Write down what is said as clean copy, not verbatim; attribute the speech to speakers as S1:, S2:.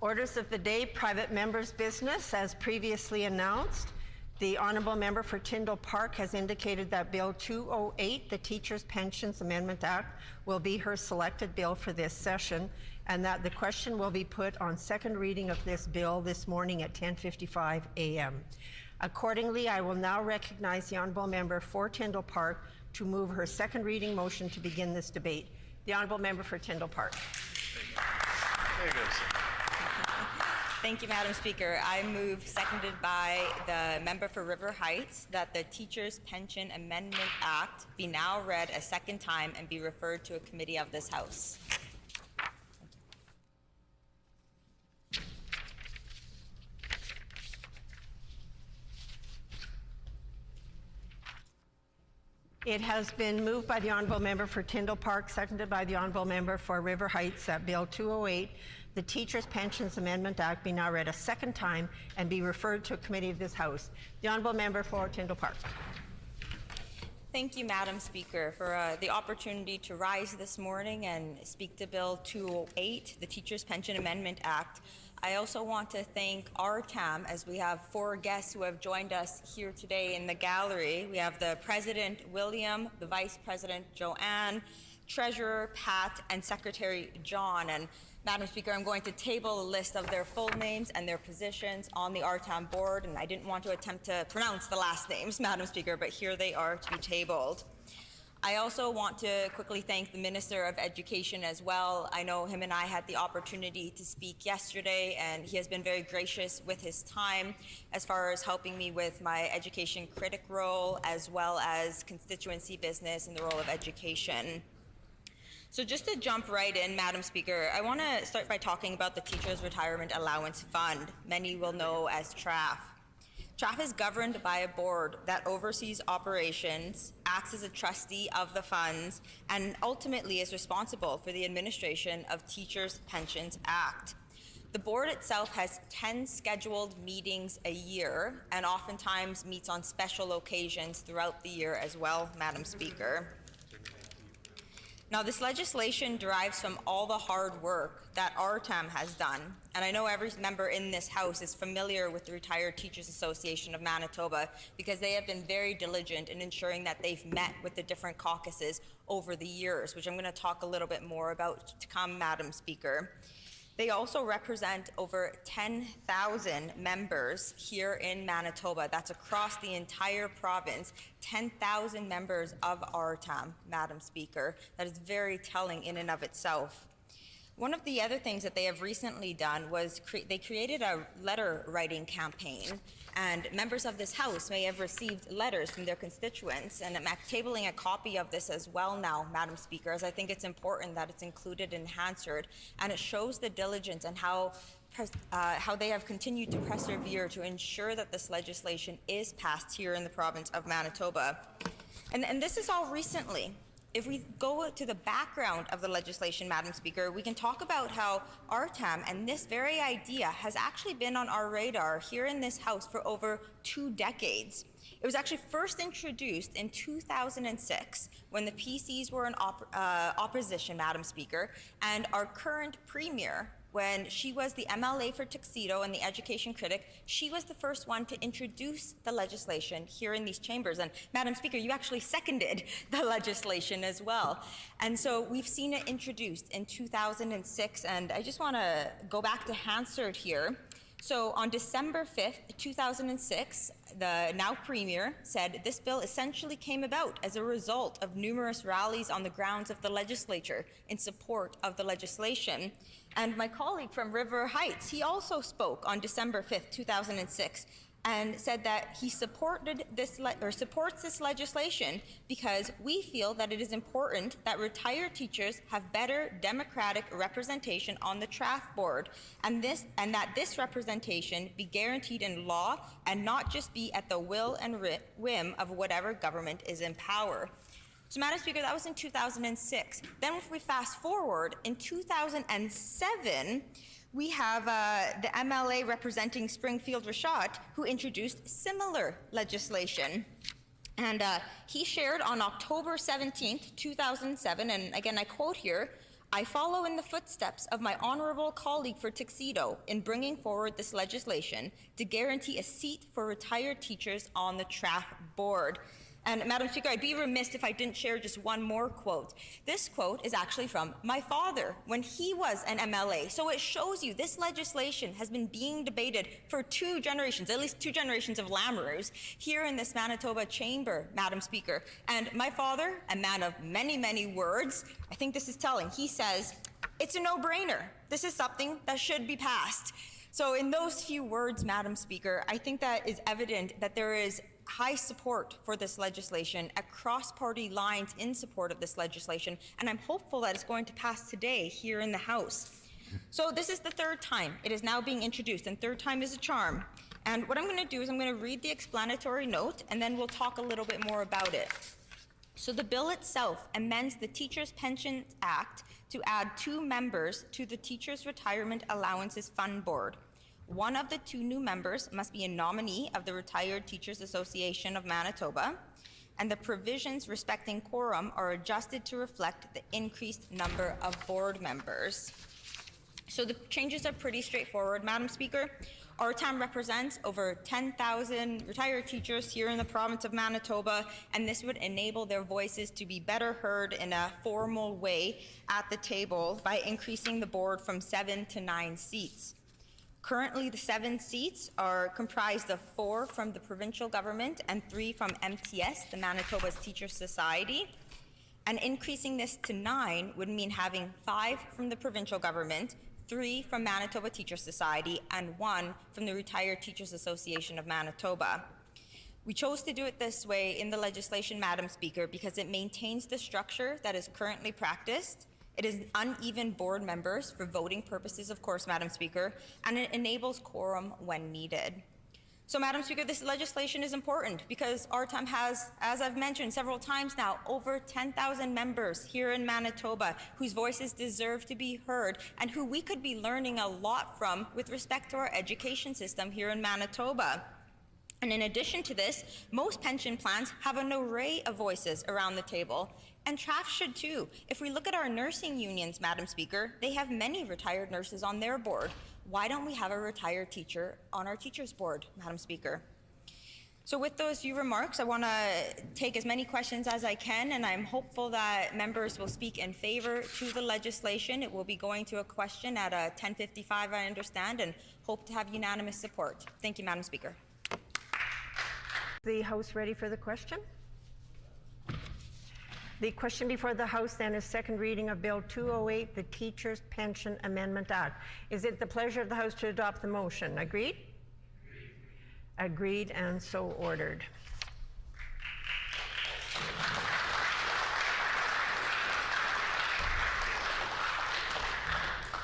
S1: Orders of the day, private members' business, as previously announced. The Honourable Member for Tyndall Park has indicated that Bill 208, the Teachers' Pensions Amendment Act, will be her selected bill for this session, and that the question will be put on second reading of this bill this morning at 10:55 a.m. Accordingly, I will now recognize the Honourable Member for Tyndall Park to move her second reading motion to begin this debate. The Honourable Member for Tyndall Park.
S2: There you go, sir.
S3: Thank you, Madam Speaker. I move, seconded by the member for River Heights, that the Teachers' Pension Amendment Act be now read a second time and be referred to a committee of this House.
S1: It has been moved by the Honourable Member for Tyndall Park, seconded by the Honourable Member for River Heights, that Bill 208, the Teachers' Pensions Amendment Act, be now read a second time and be referred to a committee of this House. The Honourable Member for Tyndall Park.
S3: Thank you, Madam Speaker, for the opportunity to rise this morning and speak to Bill 208, the Teachers' Pension Amendment Act. I also want to thank RTAM, as we have 4 guests who have joined us here today in the gallery. We have the President, William, the Vice President, Joanne, Treasurer, Pat, and Secretary, John. And Madam Speaker, I'm going to table a list of their full names and their positions on the RTAM board, and I didn't want to attempt to pronounce the last names, Madam Speaker, but here they are to be tabled. I also want to quickly thank the Minister of Education as well. I know him and I had the opportunity to speak yesterday, and he has been very gracious with his time as far as helping me with my education critic role, as well as constituency business in the role of education. So just to jump right in, Madam Speaker, I want to start by talking about the Teachers' Retirement Allowance Fund, many will know as TRAF. TRAF is governed by a board that oversees operations, acts as a trustee of the funds, and ultimately is responsible for the administration of Teachers' Pensions Act. The board itself has 10 scheduled meetings a year and oftentimes meets on special occasions throughout the year as well, Madam Speaker. Now, this legislation derives from all the hard work that RTAM has done, and I know every member in this House is familiar with the Retired Teachers Association of Manitoba because they have been very diligent in ensuring that they've met with the different caucuses over the years, which I'm going to talk a little bit more about to come, Madam Speaker. They also represent over 10,000 members here in Manitoba. That's across the entire province, 10,000 members of RTAM, Madam Speaker. That is very telling in and of itself. One of the other things that they have recently done was they created a letter writing campaign, and members of this House may have received letters from their constituents, and I'm tabling a copy of this as well now, Madam Speaker, as I think it's important that it's included in Hansard, and it shows the diligence and how they have continued to persevere to ensure that this legislation is passed here in the province of Manitoba. And this is all recently. If we go to the background of the legislation, Madam Speaker, we can talk about how RTAM and this very idea has actually been on our radar here in this House for over 2 decades. It was actually first introduced in 2006 when the PCs were in opposition, Madam Speaker, and our current Premier, when she was the MLA for Tuxedo and the education critic, she was the first one to introduce the legislation here in these chambers. And Madam Speaker, you actually seconded the legislation as well. And so we've seen it introduced in 2006, and I just want to go back to Hansard here. So on December 5th, 2006, the now Premier said this bill essentially came about as a result of numerous rallies on the grounds of the legislature in support of the legislation. And my colleague from River Heights, he also spoke on December 5th, 2006, and said that he supports this legislation because we feel that it is important that retired teachers have better democratic representation on the TRAF board, and that this representation be guaranteed in law and not just be at the will and whim of whatever government is in power. So, Madam Speaker, that was in 2006. Then if we fast forward, in 2007, we have the MLA representing Springfield-Rashad, who introduced similar legislation. And he shared on October 17th, 2007, and again I quote here, I follow in the footsteps of my honorable colleague for Tuxedo in bringing forward this legislation to guarantee a seat for retired teachers on the TRAF board. And Madam Speaker, I'd be remiss if I didn't share just one more quote. This quote is actually from my father when he was an MLA. So it shows you this legislation has been being debated for 2 generations, at least 2 generations of Lamoureux here in this Manitoba chamber, Madam Speaker. And my father, a man of many, many words, I think this is telling. He says, it's a no-brainer. This is something that should be passed. So in those few words, Madam Speaker, I think that is evident that there is high support for this legislation across party lines in support of this legislation, and I'm hopeful that it's going to pass today here in the House. So this is the 3rd time it is now being introduced, and 3rd time is a charm. And what I'm going to do is I'm going to read the explanatory note, and then we'll talk a little bit more about it. So the bill itself amends the Teachers' Pensions Act to add 2 members to the Teachers' Retirement Allowances Fund Board. One of the 2 new members must be a nominee of the Retired Teachers Association of Manitoba, and the provisions respecting quorum are adjusted to reflect the increased number of board members. So the changes are pretty straightforward, Madam Speaker. RTAM represents over 10,000 retired teachers here in the province of Manitoba, and this would enable their voices to be better heard in a formal way at the table by increasing the board from 7 to 9 seats. Currently, the 7 seats are comprised of 4 from the provincial government and 3 from MTS, the Manitoba's Teachers Society. And increasing this to 9 would mean having 5 from the provincial government, 3 from Manitoba Teachers Society, and 1 from the Retired Teachers Association of Manitoba. We chose to do it this way in the legislation, Madam Speaker, because it maintains the structure that is currently practiced. It is uneven board members for voting purposes, of course, Madam Speaker, and it enables quorum when needed. So, Madam Speaker, this legislation is important because RTAM has, as I've mentioned several times now, over 10,000 members here in Manitoba whose voices deserve to be heard and who we could be learning a lot from with respect to our education system here in Manitoba. And in addition to this, most pension plans have an array of voices around the table, and TRAF should too. If we look at our nursing unions, Madam Speaker, they have many retired nurses on their board. Why don't we have a retired teacher on our teachers board, Madam Speaker? So with those few remarks, I want to take as many questions as I can, and I'm hopeful that members will speak in favor to the legislation. It will be going to a question at 10:55, I understand, and hope to have unanimous support. Thank you, Madam Speaker.
S1: The House ready for the question? The question before the House then is 2nd reading of Bill 208, the Teachers' Pension Amendment Act. Is it the pleasure of the House to adopt the motion? Agreed? Agreed, and so ordered.